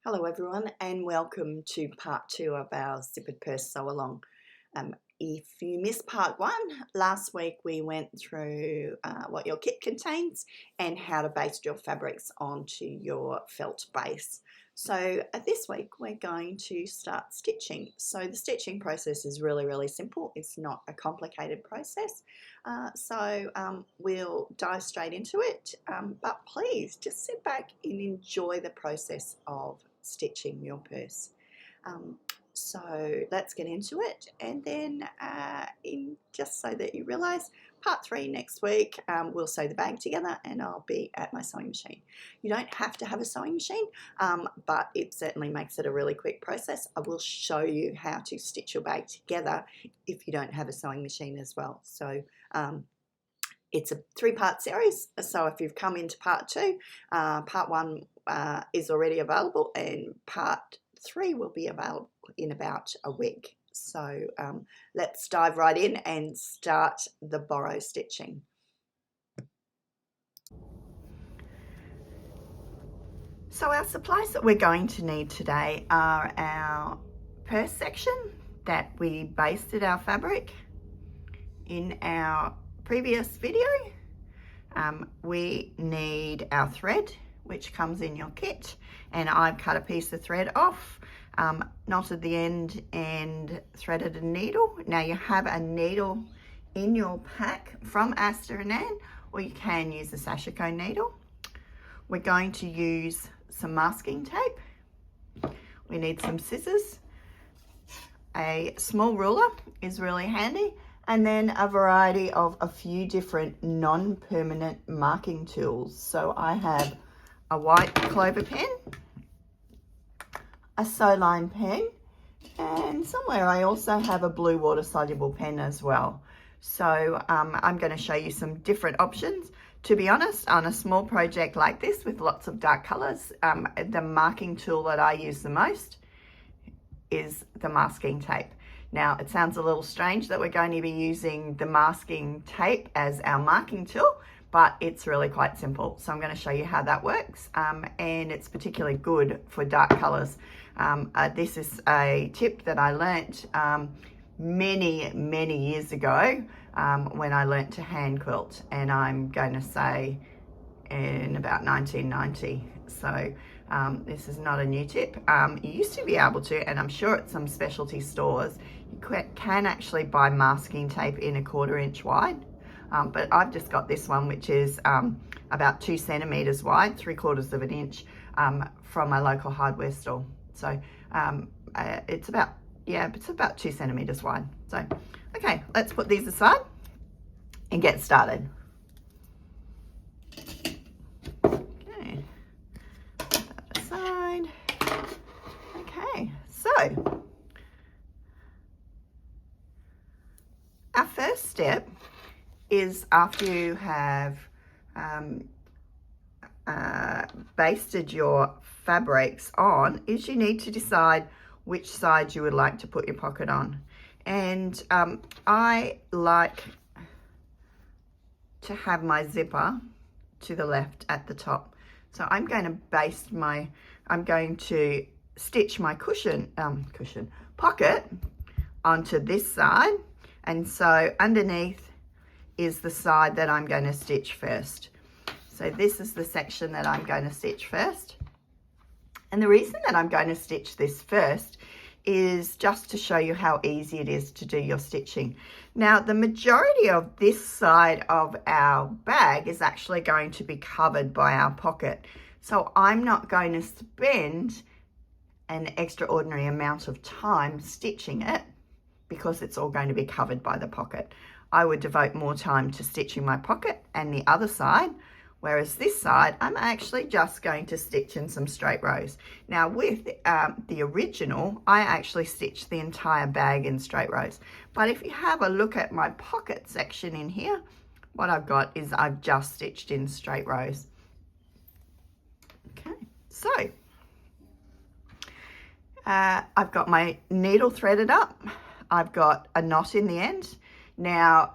Hello everyone and welcome to part 2 of our Zippered purse sew along. If you missed part 1, last week we went through what your kit contains and how to baste your fabrics onto your felt base. So this week we're going to start stitching. So the stitching process is really simple. It's not a complicated process. We'll dive straight into it, but please just sit back and enjoy the process of stitching your purse. So let's get into it, and then just so that you realize, part 3 next week, we'll sew the bag together and I'll be at my sewing machine. You don't have to have a sewing machine, but it certainly makes it a really quick process. I will show you how to stitch your bag together if you don't have a sewing machine as well. So it's a 3-part series, so if you've come into part 2, part 1 is already available and part 3 will be available in about a week. So let's dive right in and start the Boro stitching. So our supplies that we're going to need today are our purse section that we basted our fabric in our previous video. We need our thread, which comes in your kit, and I've cut a piece of thread off, knotted the end and threaded a needle. Now you have a needle in your pack from Aster Anne, or you can use a sashiko needle. We're going to use some masking tape. We need some scissors. A small ruler is really handy, and then a variety of a few different non-permanent marking tools. So I have a white clover pen, a Sewalong pen, and somewhere I also have a blue water soluble pen as well. So I'm going to show you some different options. To be honest, on a small project like this with lots of dark colors, the marking tool that I use the most is the masking tape. Now it sounds a little strange that we're going to be using the masking tape as our marking tool, but it's really quite simple. So I'm going to show you how that works, and it's particularly good for dark colors. This is a tip that I learnt many years ago when I learnt to hand quilt, and I'm going to say in about 1990. So this is not a new tip. You used to be able to, and I'm sure at some specialty stores, you can actually buy masking tape in a 1/4 inch wide. But I've just got this one, which is about 2 centimeters wide, 3/4 of an inch, from my local hardware store. So it's about 2 centimeters wide. So, okay, let's put these aside and get started. Okay, put that aside. Okay, so our first step is, after you have basted your fabrics on, is you need to decide which side you would like to put your pocket on. And I like to have my zipper to the left at the top. So I'm going to stitch my pocket onto this side, and so underneath is the side that I'm going to stitch first. So this is the section that I'm going to stitch first. And the reason that I'm going to stitch this first is just to show you how easy it is to do your stitching. Now, the majority of this side of our bag is actually going to be covered by our pocket. So I'm not going to spend an extraordinary amount of time stitching it because it's all going to be covered by the pocket. I would devote more time to stitching my pocket and the other side, whereas this side, I'm actually just going to stitch in some straight rows. Now with the original, I actually stitched the entire bag in straight rows. But if you have a look at my pocket section in here, what I've got is I've just stitched in straight rows. Okay, so I've got my needle threaded up. I've got a knot in the end. Now,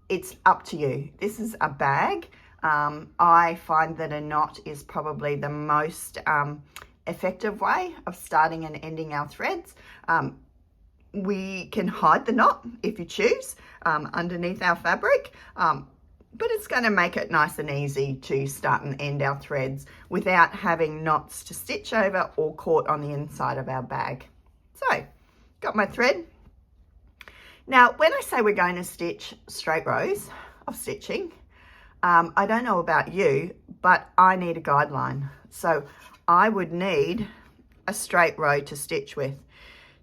it's up to you. This is a bag. I find that a knot is probably the most effective way of starting and ending our threads. We can hide the knot if you choose underneath our fabric, but it's going to make it nice and easy to start and end our threads without having knots to stitch over or caught on the inside of our bag. So, got my thread. Now, when I say we're going to stitch straight rows of stitching, I don't know about you, but I need a guideline. So I would need a straight row to stitch with.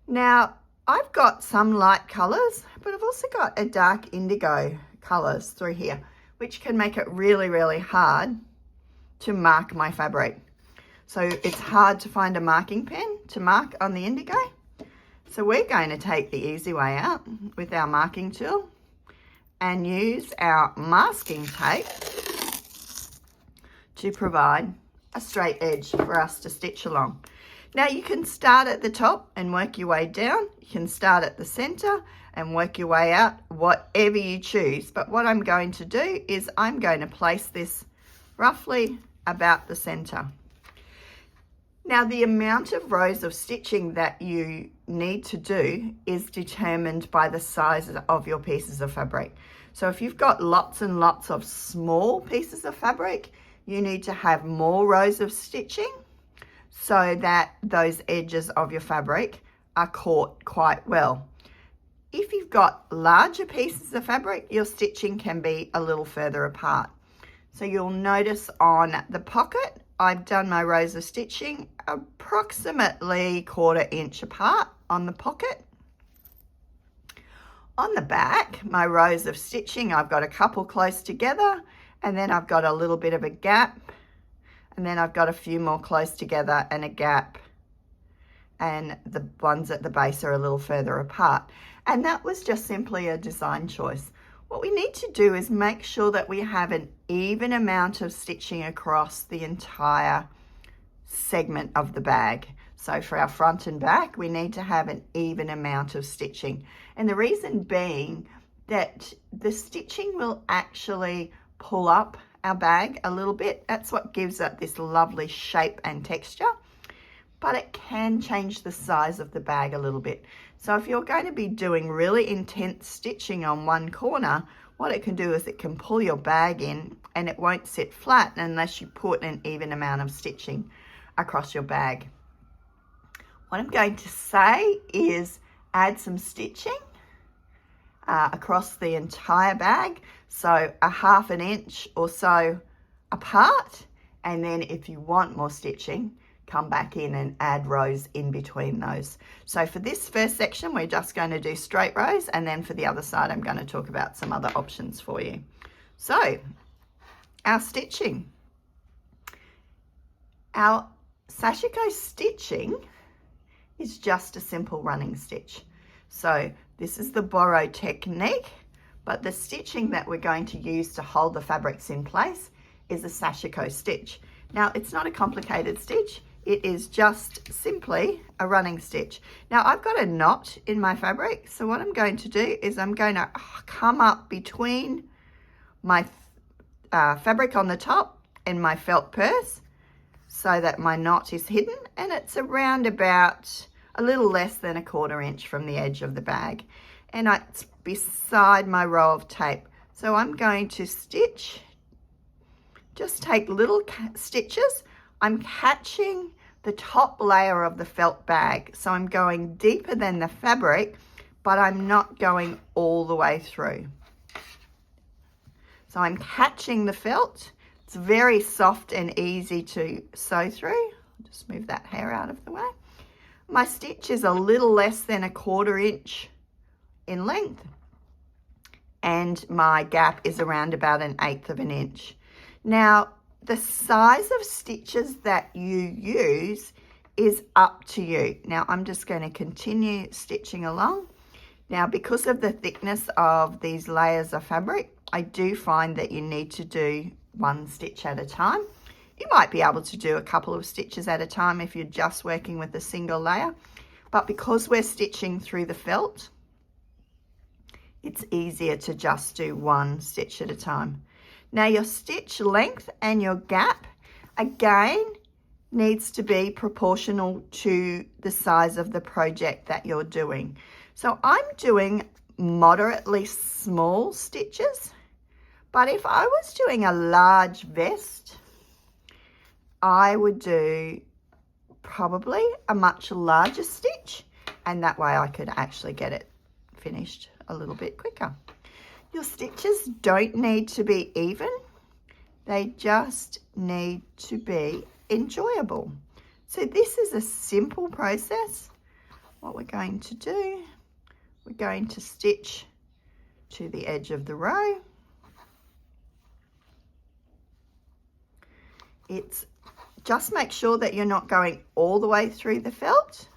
Now, I've got some light colours, but I've also got a dark indigo colours through here, which can make it really, really hard to mark my fabric. So it's hard to find a marking pen to mark on the indigo. So we're going to take the easy way out with our marking tool and use our masking tape to provide a straight edge for us to stitch along. Now you can start at the top and work your way down. You can start at the center and work your way out, whatever you choose. But what I'm going to do is I'm going to place this roughly about the center. Now the amount of rows of stitching that you need to do is determined by the size of your pieces of fabric. So if you've got lots and lots of small pieces of fabric, you need to have more rows of stitching so that those edges of your fabric are caught quite well. If you've got larger pieces of fabric, your stitching can be a little further apart. So you'll notice on the pocket, I've done my rows of stitching approximately 1/4 inch apart on the pocket. On the back, my rows of stitching, I've got a couple close together, and then I've got a little bit of a gap, and then I've got a few more close together and a gap, and the ones at the base are a little further apart. And that was just simply a design choice. What we need to do is make sure that we have an even amount of stitching across the entire segment of the bag. So for our front and back, we need to have an even amount of stitching. And the reason being that the stitching will actually pull up our bag a little bit. That's what gives it this lovely shape and texture. But it can change the size of the bag a little bit. So if you're going to be doing really intense stitching on one corner, what it can do is it can pull your bag in and it won't sit flat unless you put an even amount of stitching across your bag. What I'm going to say is add some stitching across the entire bag. So a 1/2 inch or so apart. And then if you want more stitching, come back in and add rows in between those. So for this first section, we're just going to do straight rows, and then for the other side, I'm going to talk about some other options for you. So our stitching. Our sashiko stitching is just a simple running stitch. So this is the Boro technique, but the stitching that we're going to use to hold the fabrics in place is a sashiko stitch. Now, it's not a complicated stitch. It is just simply a running stitch. Now I've got a knot in my fabric. So what I'm going to do is I'm going to come up between my fabric on the top and my felt purse so that my knot is hidden, and it's around about a little less than a 1/4 inch from the edge of the bag. And it's beside my row of tape. So I'm going to stitch, just take little stitches. I'm catching the top layer of the felt bag. So I'm going deeper than the fabric, but I'm not going all the way through. So I'm catching the felt. It's very soft and easy to sew through. I'll just move that hair out of the way. My stitch is a little less than a 1/4 inch in length, and my gap is around about an 1/8 of an inch. Now, the size of stitches that you use is up to you. Now, I'm just going to continue stitching along. Now, because of the thickness of these layers of fabric, I do find that you need to do one stitch at a time. You might be able to do a couple of stitches at a time if you're just working with a single layer, but because we're stitching through the felt, it's easier to just do one stitch at a time. Now your stitch length and your gap, again, needs to be proportional to the size of the project that you're doing. So I'm doing moderately small stitches, but if I was doing a large vest, I would do probably a much larger stitch, and that way I could actually get it finished a little bit quicker. Your stitches don't need to be even, they just need to be enjoyable. So this is a simple process. What we're going to do, we're going to stitch to the edge of the row. It's just make sure that you're not going all the way through the felt.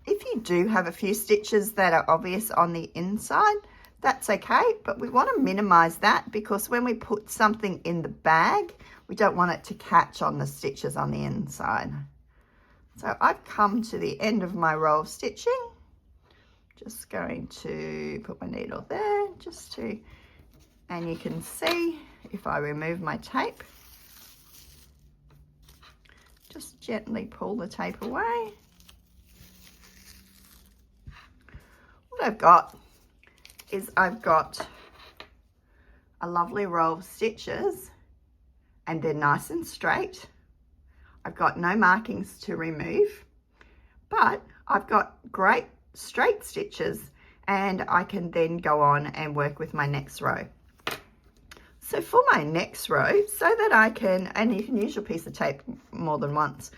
If you do have a few stitches that are obvious on the inside, that's okay, but we want to minimize that because when we put something in the bag, we don't want it to catch on the stitches on the inside. So I've come to the end of my row of stitching. Just going to put my needle there just to, and you can see if I remove my tape, just gently pull the tape away. What I've got is I've got a lovely row of stitches and they're nice and straight. I've got no markings to remove, but I've got great straight stitches and I can then go on and work with my next row. So for my next row, so that I can, and you can use your piece of tape more than once,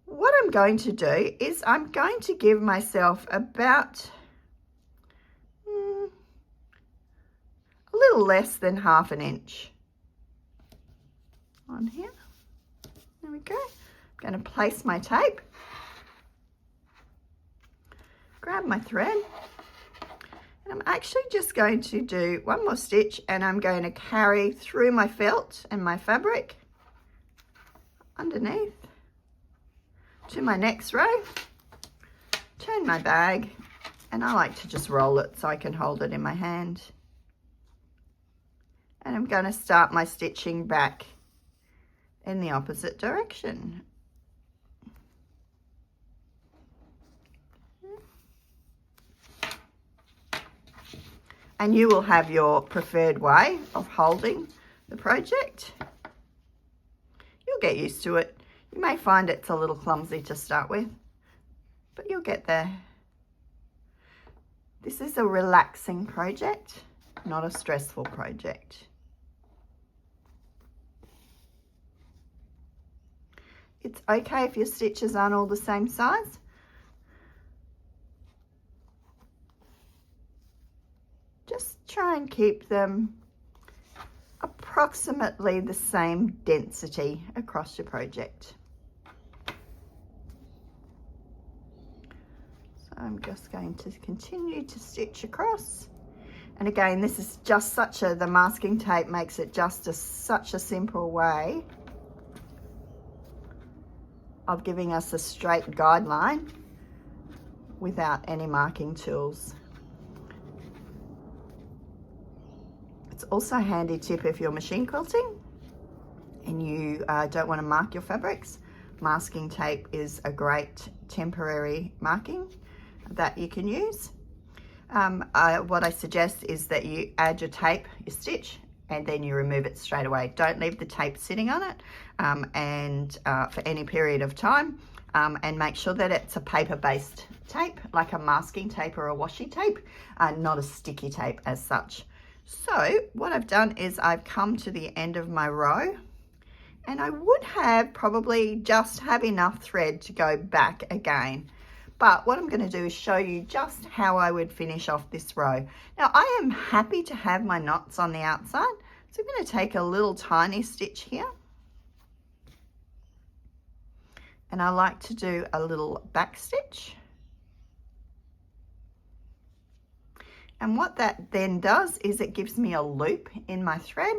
what I'm going to do is I'm going to give myself about a little less than ½ inch on here. There we go. I'm going to place my tape, grab my thread, and I'm actually just going to do one more stitch, and I'm going to carry through my felt and my fabric underneath to my next row, turn my bag, and I like to just roll it so I can hold it in my hand. And I'm going to start my stitching back in the opposite direction. And you will have your preferred way of holding the project. You'll get used to it. You may find it's a little clumsy to start with, but you'll get there. This is a relaxing project, not a stressful project. It's okay if your stitches aren't all the same size. Just try and keep them approximately the same density across your project. So I'm just going to continue to stitch across. And again, this is just the masking tape makes it just such a simple way of giving us a straight guideline without any marking tools. It's also a handy tip if you're machine quilting and you don't want to mark your fabrics. Masking tape is a great temporary marking that you can use. What I suggest is that you add your tape, your stitch, and then you remove it straight away. Don't leave the tape sitting on it for any period of time, and make sure that it's a paper-based tape, like a masking tape or a washi tape, not a sticky tape as such. So what I've done is I've come to the end of my row, and I would have probably just have enough thread to go back again. But what I'm going to do is show you just how I would finish off this row. Now I am happy to have my knots on the outside, so I'm going to take a little tiny stitch here. And I like to do a little back stitch. And what that then does is it gives me a loop in my thread.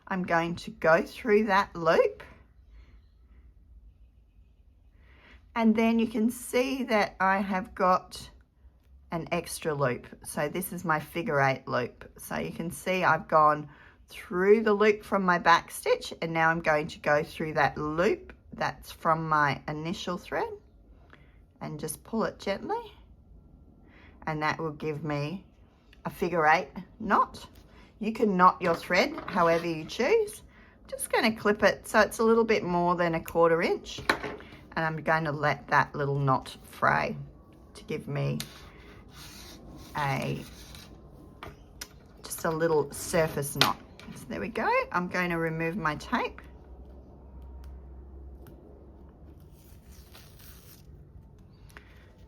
I'm going to go through that loop. And then you can see that I have got an extra loop. So this is my figure 8 loop. So you can see I've gone through the loop from my back stitch, and now I'm going to go through that loop that's from my initial thread, and just pull it gently, and that will give me a figure 8 knot. You can knot your thread however you choose. I'm just going to clip it so it's a little bit more than 1/4 inch, and I'm going to let that little knot fray to give me just a little surface knot. So there we go. I'm going to remove my tape.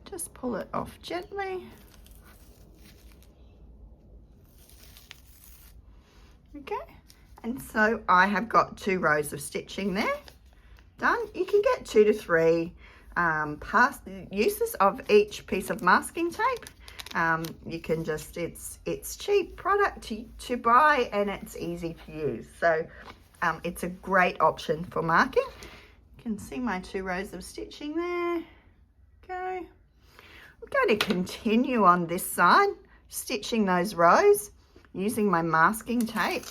Just pull it off gently. Okay, and so I have got 2 rows of stitching there done. You can get 2 to 3 uses of each piece of masking tape. You can just, it's cheap product to buy, and it's easy to use. So it's a great option for marking. You can see my 2 rows of stitching there. Okay. I'm going to continue on this side, stitching those rows using my masking tape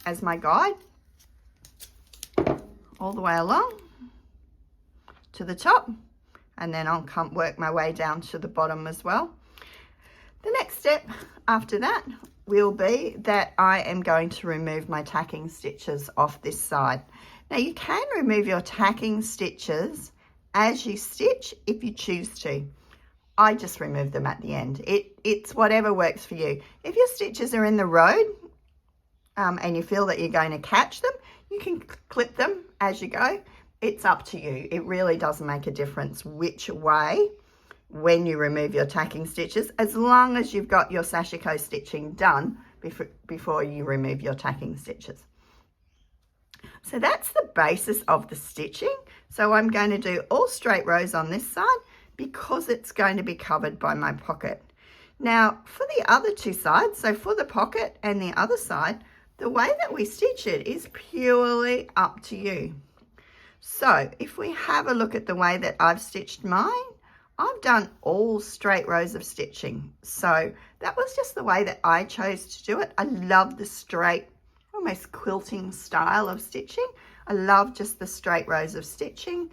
as my guide all the way along to the top, and then I'll work my way down to the bottom as well. The next step after that will be that I am going to remove my tacking stitches off this side. Now you can remove your tacking stitches as you stitch if you choose to. I just remove them at the end. It's whatever works for you. If your stitches are in the road and you feel that you're going to catch them, you can clip them as you go. It's up to you. It really doesn't make a difference which way when you remove your tacking stitches, as long as you've got your sashiko stitching done before you remove your tacking stitches. So that's the basis of the stitching. So I'm going to do all straight rows on this side because it's going to be covered by my pocket. Now for the other 2 sides, so for the pocket and the other side, the way that we stitch it is purely up to you. So if we have a look at the way that I've stitched mine, I've done all straight rows of stitching. So that was just the way that I chose to do it. I love the straight, almost quilting style of stitching. I love just the straight rows of stitching.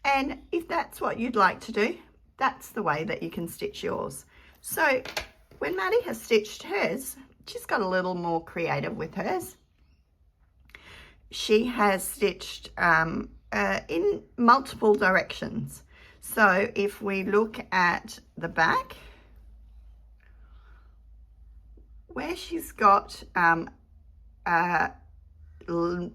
And if that's what you'd like to do, that's the way that you can stitch yours. So when Maddie has stitched hers, she's got a little more creative with hers. She has stitched in multiple directions. So if we look at the back, where she's got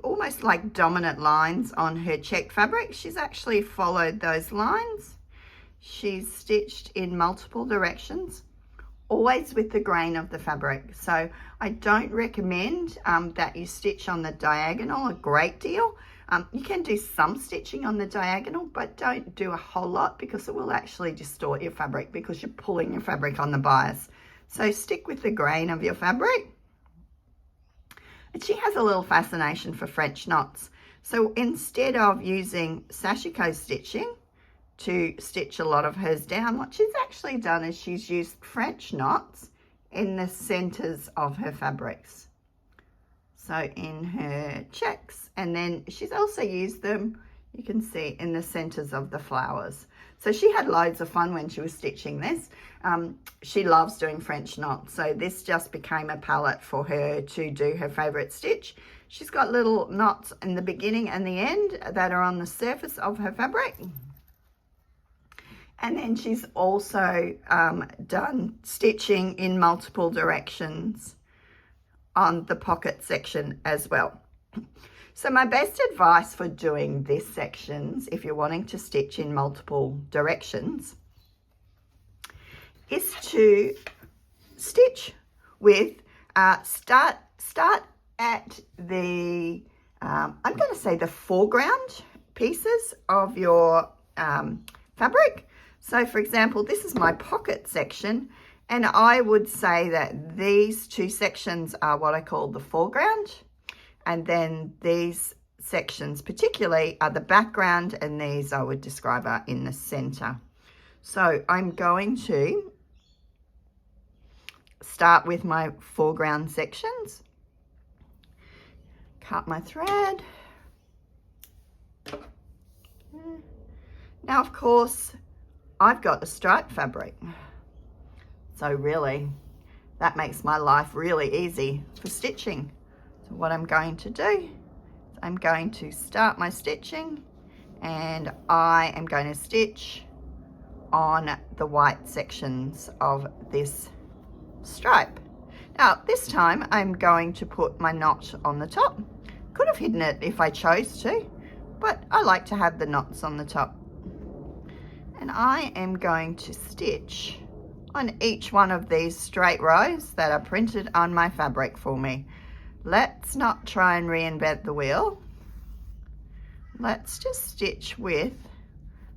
almost like dominant lines on her check fabric, she's actually followed those lines. She's stitched in multiple directions, always with the grain of the fabric. So I don't recommend that you stitch on the diagonal a great deal. You can do some stitching on the diagonal, but don't do a whole lot because it will actually distort your fabric because you're pulling your fabric on the bias. So stick with the grain of your fabric. And she has a little fascination for French knots. So instead of using sashiko stitching to stitch a lot of hers down, what she's actually done is she's used French knots in the centers of her fabrics. So in her checks, and then she's also used them, you can see, in the centers of the flowers. So she had loads of fun when she was stitching this. She loves doing French knots, so this just became a palette for her to do her favorite stitch. She's got little knots in the beginning and the end that are on the surface of her fabric. And then she's also done stitching in multiple directions on the pocket section as well. So my best advice for doing this sections, if you're wanting to stitch in multiple directions, is to stitch with, start at the, I'm going to say the foreground pieces of your fabric. So for example, this is my pocket section, and I would say that these 2 sections are what I call the foreground, and then these sections particularly are the background, and these I would describe are in the center. So I'm going to start with my foreground sections, cut my thread, Now, of course, I've got a striped fabric. So really, that makes my life really easy for stitching. So what I'm going to do, I'm going to start my stitching, and I am going to stitch on the white sections of this stripe. Now this time I'm going to put my knot on the top. Could have hidden it if I chose to, but I like to have the knots on the top. And I am going to stitch on each one of these straight rows that are printed on my fabric for me. Let's not try and reinvent the wheel. Let's just stitch with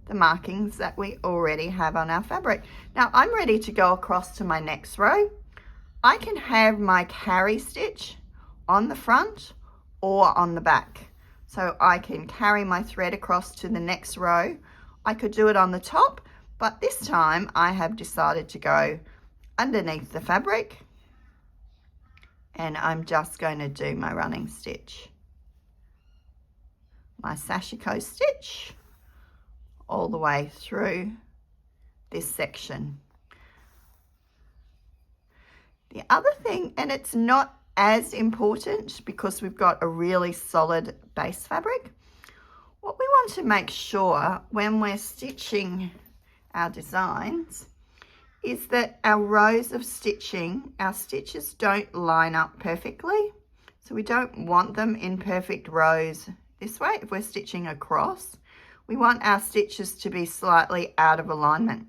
the markings that we already have on our fabric. Now I'm ready to go across to my next row. I can have my carry stitch on the front or on the back. So I can carry my thread across to the next row. I could do it on the top, but this time I have decided to go underneath the fabric, and I'm just going to do my running stitch, my sashiko stitch, all the way through this section. The other thing, and it's not as important because we've got a really solid base fabric, what we want to make sure when we're stitching our designs is that our rows of stitching, our stitches don't line up perfectly. So we don't want them in perfect rows this way. If we're stitching across, we want our stitches to be slightly out of alignment.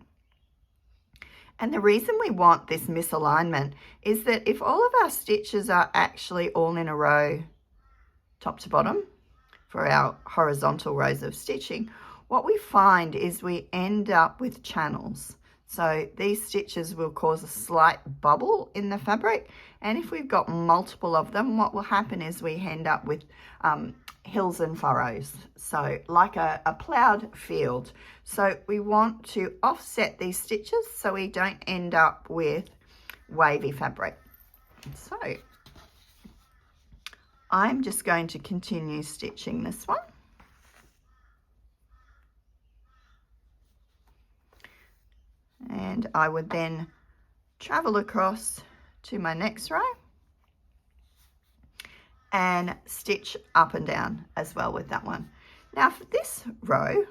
And the reason we want this misalignment is that if all of our stitches are actually all in a row, top to bottom, for our horizontal rows of stitching, what we find is we end up with channels. So these stitches will cause a slight bubble in the fabric, and if we've got multiple of them, what will happen is we end up with hills and furrows, so like a ploughed field. So we want to offset these stitches so we don't end up with wavy fabric. So I'm just going to continue stitching this one. And I would then travel across to my next row and stitch up and down as well with that one. Now for this row,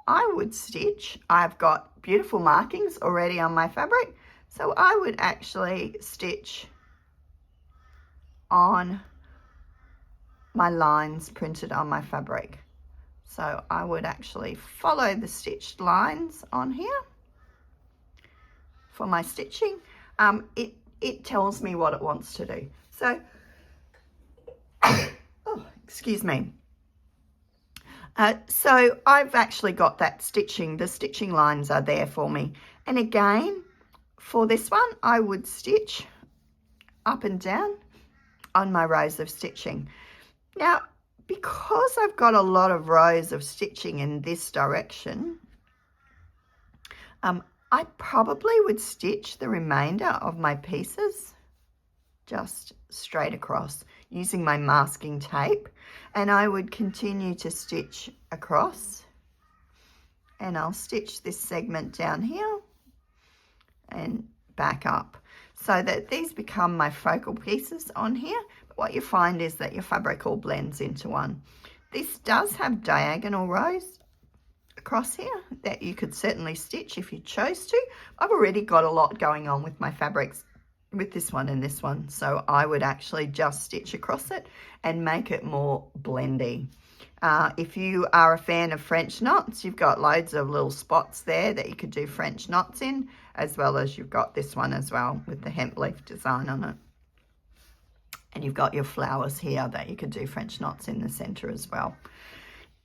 I would stitch, I've got beautiful markings already on my fabric, so I would actually stitch on my lines printed on my fabric. So I would actually follow the stitched lines on here for my stitching. It tells me what it wants to do. So, oh, excuse me. So I've actually got that stitching, the stitching lines are there for me. And again, for this one, I would stitch up and down on my rows of stitching. Now, because I've got a lot of rows of stitching in this direction, I probably would stitch the remainder of my pieces just straight across using my masking tape, and I would continue to stitch across, and I'll stitch this segment down here and back up so that these become my focal pieces on here. But what you find is that your fabric all blends into one. This does have diagonal rows across here that you could certainly stitch if you chose to. I've already got a lot going on with my fabrics with this one and this one, so I would actually just stitch across it and make it more blendy. If you are a fan of French knots, you've got loads of little spots there that you could do French knots in, as well as you've got this one as well with the hemp leaf design on it. And you've got your flowers here that you could do French knots in the center as well.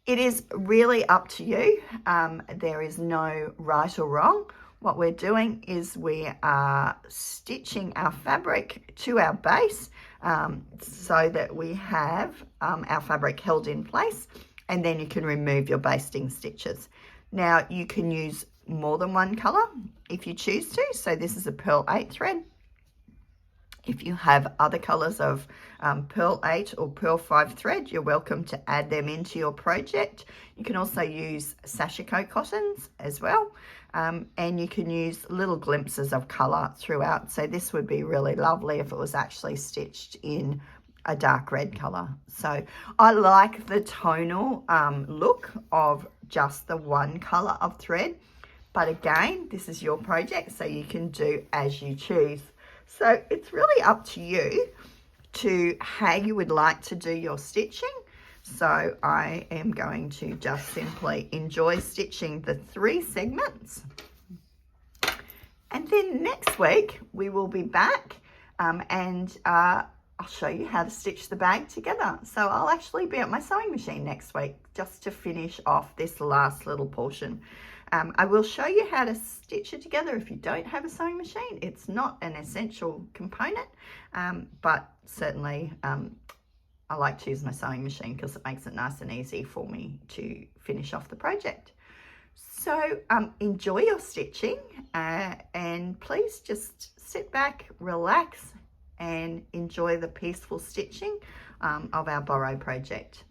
It is really up to you. There is no right or wrong. What we're doing is we are stitching our fabric to our base so that we have our fabric held in place, and then you can remove your basting stitches. Now you can use more than one color if you choose to. So this is a pearl 8 thread, If you have other colors of Pearl 8 or Pearl 5 thread, you're welcome to add them into your project. You can also use sashiko cottons as well, and you can use little glimpses of color throughout. So this would be really lovely if it was actually stitched in a dark red color. So I like the tonal look of just the one color of thread, but again, this is your project, so you can do as you choose. So it's really up to you to how you would like to do your stitching. So I am going to just simply enjoy stitching the 3 segments. And then next week we will be back and I'll show you how to stitch the bag together. So I'll actually be at my sewing machine next week just to finish off this last little portion. I will show you how to stitch it together if you don't have a sewing machine. It's not an essential component, but certainly I like to use my sewing machine because it makes it nice and easy for me to finish off the project. So enjoy your stitching and please just sit back, relax and enjoy the peaceful stitching of our Boro project.